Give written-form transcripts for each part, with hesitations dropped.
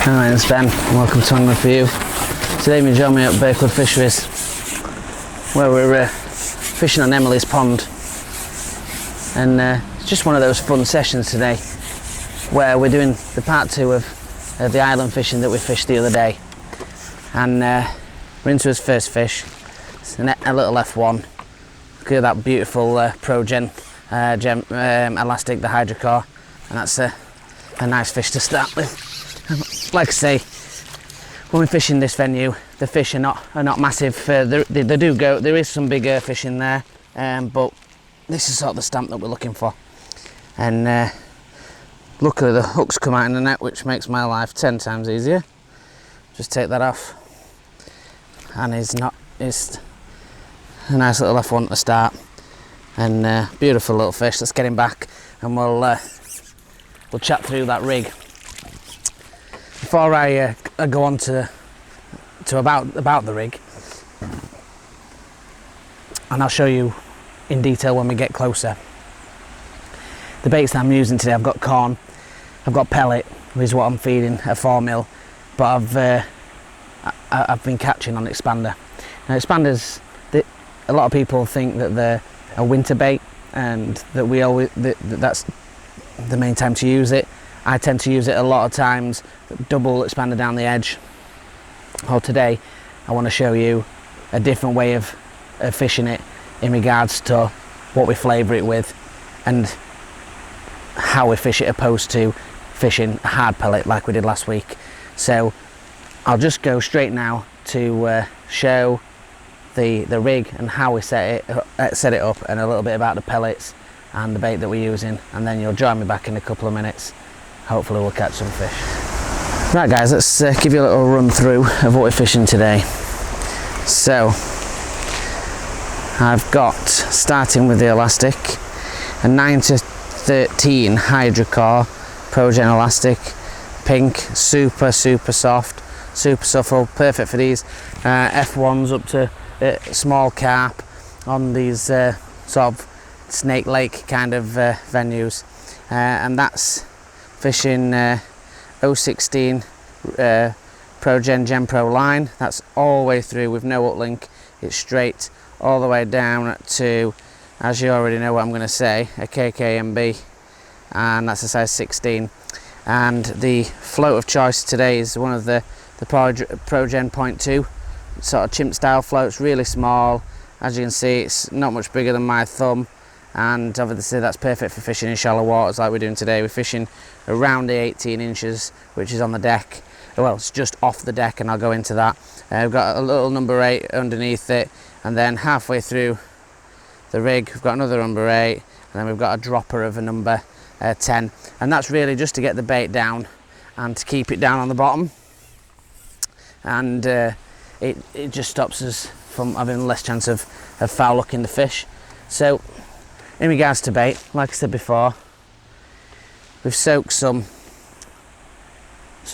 My name's Ben and welcome to Angling For You. Today we join me at Birkwood Fisheries where we're fishing on Emily's pond, and it's just one of those fun sessions today where we're doing the part 2 of the island fishing that we fished the other day, and we're into his first fish. It's a little F1. Look at that beautiful Pro Gen elastic, the hydrocore, and that's a nice fish to start with. Like I say, when we're fishing this venue, the fish are not massive. There is some bigger fish in there, but this is sort of the stamp that we're looking for. And luckily the hooks come out in the net, which makes my life 10 times easier. Just take that off, and it's a nice little F1 to start, and beautiful little fish. Let's get him back, and we'll chat through that rig. Before I go on to about the rig, and I'll show you in detail when we get closer. The baits that I'm using today, I've got corn, I've got pellet, which is what I'm feeding a 4mm, but I've been catching on expander. Now expanders, a lot of people think that they're a winter bait, and that that's the main time to use it. I tend to use it a lot of times, double expander down the edge. Well, today I want to show you a different way of fishing it in regards to what we flavour it with and how we fish it, opposed to fishing a hard pellet like we did last week. So I'll just go straight now to show the rig and how we set it up, and a little bit about the pellets and the bait that we're using, and then you'll join me back in a couple of minutes. Hopefully we'll catch some fish. Right guys, let's give you a little run through of what we're fishing today. So I've got, starting with the elastic, a 9 to 13 hydrocore Pro Gen elastic, pink, super soft, super supple, perfect for these F1s up to small carp on these sort of Snake Lake kind of venues, and that's fishing 016 Pro Gen Pro line. That's all the way through with no uplink. It's straight all the way down to, as you already know what I'm going to say, a KKMB, and that's a size 16. And the float of choice today is one of the Pro Gen 0.2 sort of chimp style floats, really small. As you can see, it's not much bigger than my thumb, and obviously that's perfect for fishing in shallow waters like we're doing today. We're fishing around the 18 inches, which is on the deck. Well, it's just off the deck, and I'll go into that. We've got a little number 8 underneath it, and then halfway through the rig we've got another number 8, and then we've got a dropper of a number 10, and that's really just to get the bait down and to keep it down on the bottom, and it just stops us from having less chance of foul looking the fish. So in regards to bait, like I said before, we've soaked some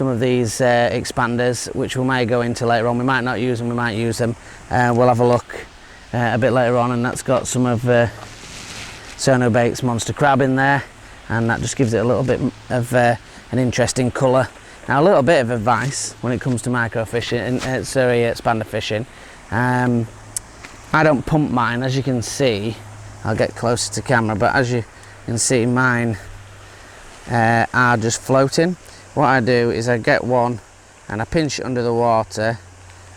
of these expanders, which we may go into later on. We might not use them, we might use them. We'll have a look a bit later on, and that's got some of Sono Bait's Monster Crab in there, and that just gives it a little bit of an interesting colour. Now, a little bit of advice when it comes to micro fishing, expander fishing. I don't pump mine, as you can see. I'll get closer to camera, but as you can see, mine are just floating. What I do is I get one and I pinch it under the water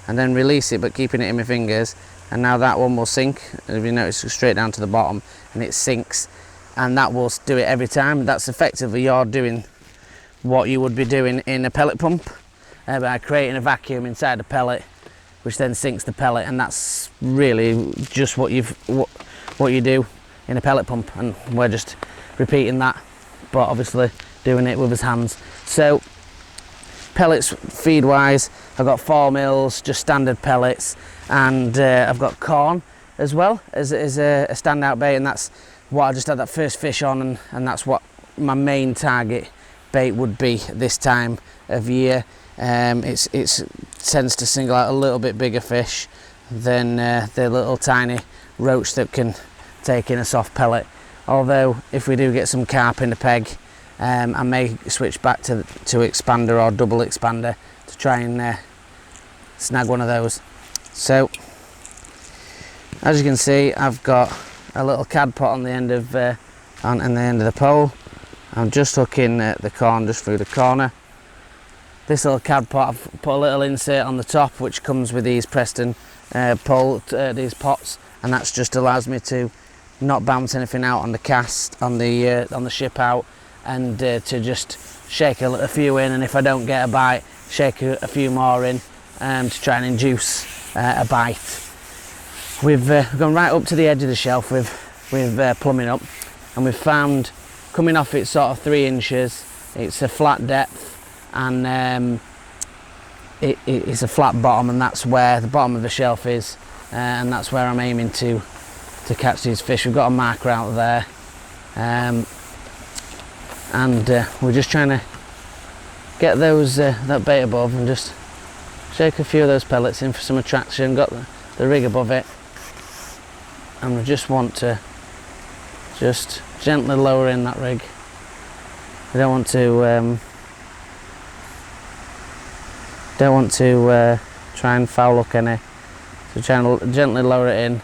and then release it, but keeping it in my fingers, and now that one will sink. If you notice, straight down to the bottom, and it sinks, and that will do it every time. That's effectively you're doing what you would be doing in a pellet pump, by creating a vacuum inside the pellet, which then sinks the pellet, and that's really just what you do in a pellet pump, and we're just repeating that, but obviously doing it with his hands. So pellets feed wise, I've got 4mm, just standard pellets, and I've got corn as well as a standout bait, and that's what I just had that first fish on, and that's what my main target bait would be this time of year. It tends to single out a little bit bigger fish than the little tiny roach that can take in a soft pellet. Although if we do get some carp in the peg, I may switch back to expander or double expander to try and snag one of those. So as you can see, I've got a little cad pot on the end of the pole. I'm just hooking the corn just through the corner. This little cad pot, I've put a little insert on the top which comes with these Preston these pots, and that's just allows me to not bounce anything out on the cast on the ship out, and to just shake a few in, and if I don't get a bite, shake a few more in to try and induce a bite. We've gone right up to the edge of the shelf with plumbing up, and we've found, coming off it's sort of 3 inches, it's a flat depth, and it's a flat bottom, and that's where the bottom of the shelf is, and that's where I'm aiming to catch these fish. We've got a marker out there, and we're just trying to get those that bait above and just shake a few of those pellets in for some attraction. Got the rig above it, and we just want to just gently lower in that rig. We don't want to try and foul hook any, so try and gently lower it in.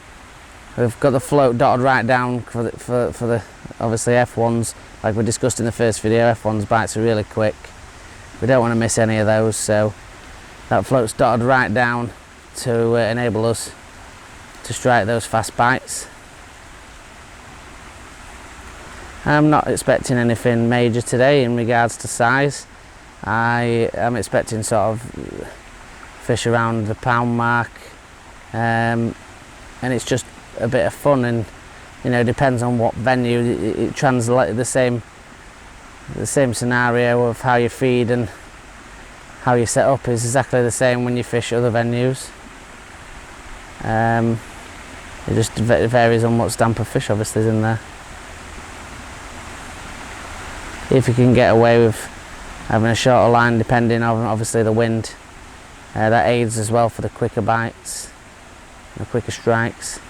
We've got the float dotted right down for the obviously F1s, like we discussed in the first video. F1's bites are really quick. We don't want to miss any of those, so that float's dotted right down to enable us to strike those fast bites. I'm not expecting anything major today in regards to size. I am expecting sort of fish around the pound mark, and it's just a bit of fun, and you know, depends on what venue. It translates the same scenario of how you feed and how you set up is exactly the same when you fish other venues. It just varies on what stamp of fish obviously is in there. If you can get away with having a shorter line, depending on obviously the wind, that aids as well for the quicker bites, the quicker strikes.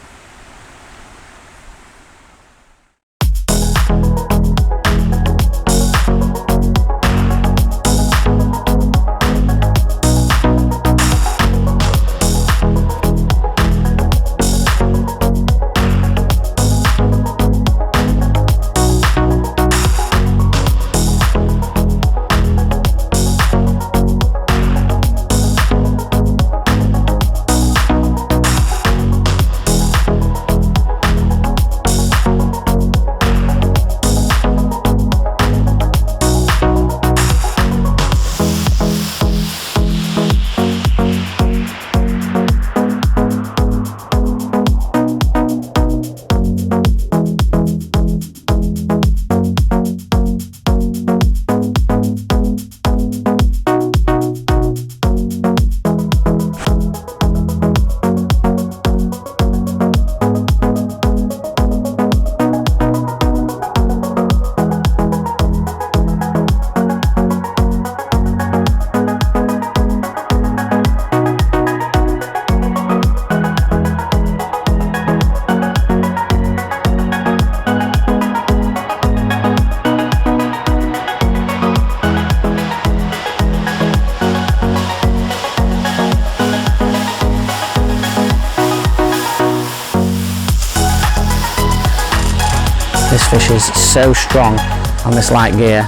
This fish is so strong on this light gear.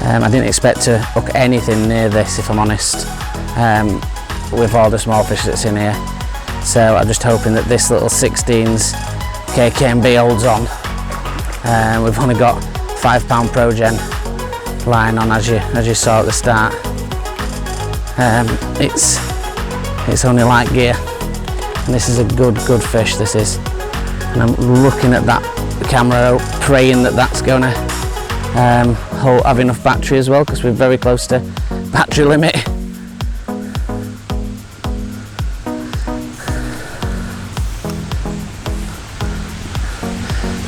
I didn't expect to hook anything near this, if I'm honest, with all the small fish that's in here. So I'm just hoping that this little 16s KKMB holds on. We've only got £5 Pro-Gen line on, as you saw at the start. It's only light gear, and this is a good fish, this is. And I'm looking at that camera, praying that that's going to have enough battery as well, because we're very close to battery limit.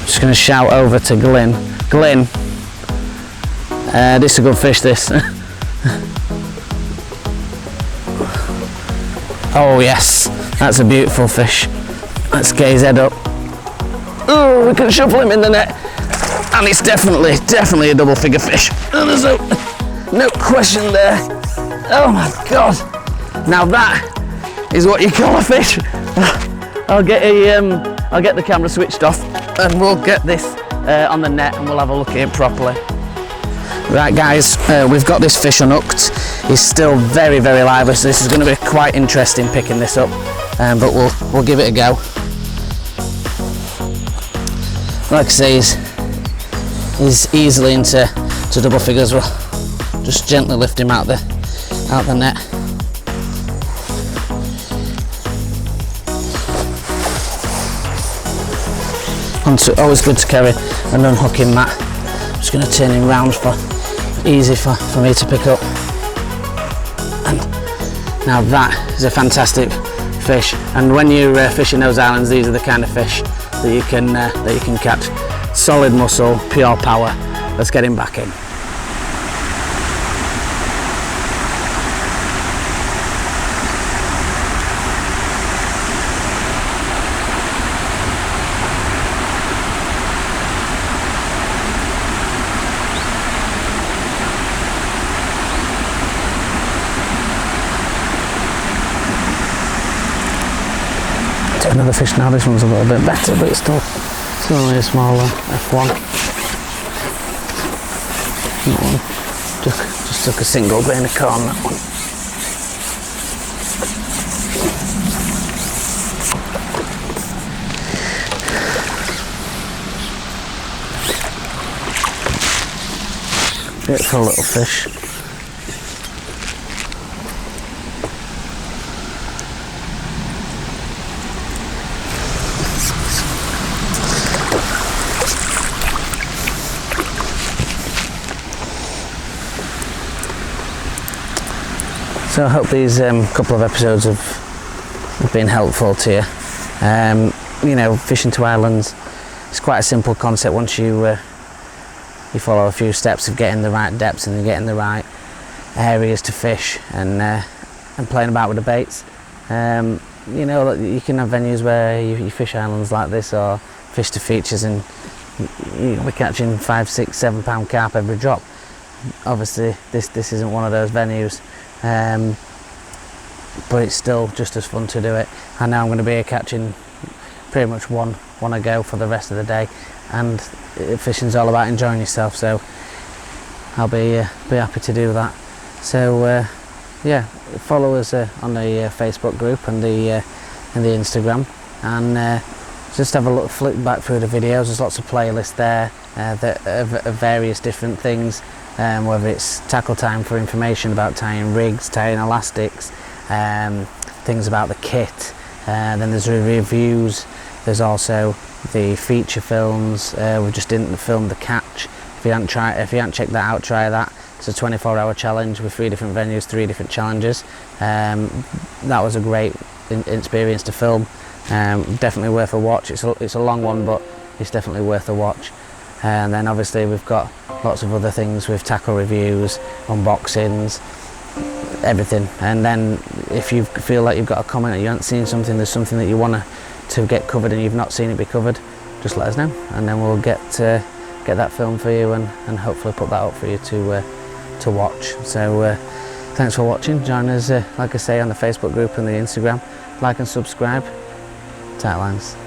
Just going to shout over to Glyn. Glyn, this is a good fish, this. Oh yes, that's a beautiful fish. Let's get his head up. Oh, we can shuffle him in the net. and it's definitely a double figure fish. There's no question there. Oh my god, now that is what you call a fish. I'll get the camera switched off and we'll get this on the net and we'll have a look at it properly. Right guys, we've got this fish unhooked. He's still very lively, so this is going to be quite interesting picking this up, but we'll give it a go. Like I say, he's easily into double figures. We'll just gently lift him out the net. Always good to carry an unhooking mat. I'm just going to turn him round for easy for me to pick up. And now that is a fantastic fish, and when you're fishing those islands, these are the kind of fish that you can catch. Solid muscle, pure power. Let's get him back in. Another fish now. This one's a little bit better, but it's still only a smaller F1. That one just took a single grain of corn, that one. Beautiful little fish. So I hope these couple of episodes have been helpful to you. You know, fishing to islands, it's quite a simple concept once you follow a few steps of getting the right depths and getting the right areas to fish and playing about with the baits. You know, you can have venues where you fish islands like this or fish to features and we're catching 5, 6, 7 pound carp every drop. Obviously this isn't one of those venues. But it's still just as fun to do it. I know I'm going to be catching pretty much one a go for the rest of the day, and fishing's all about enjoying yourself, so I'll be happy to do that. So yeah, follow us on the Facebook group and the Instagram, and just have a look, flick back through the videos. There's lots of playlists there of various different things. Whether it's tackle time for information about tying rigs, tying elastics, things about the kit, then there's reviews, there's also the feature films. We just didn't film the catch. If you haven't checked that out, try that. It's a 24-hour challenge with 3 different venues, 3 different challenges. That was a great experience to film. Definitely worth a watch. It's a long one, but it's definitely worth a watch. And then obviously we've got lots of other things with tackle reviews, unboxings, everything. And then if you feel like you've got a comment or you haven't seen something, there's something that you want to get covered and you've not seen it be covered, just let us know, and then we'll get that film for you and hopefully put that up for you to watch. So thanks for watching. Join us, like I say, on the Facebook group and the Instagram. Like and subscribe. Tight lines.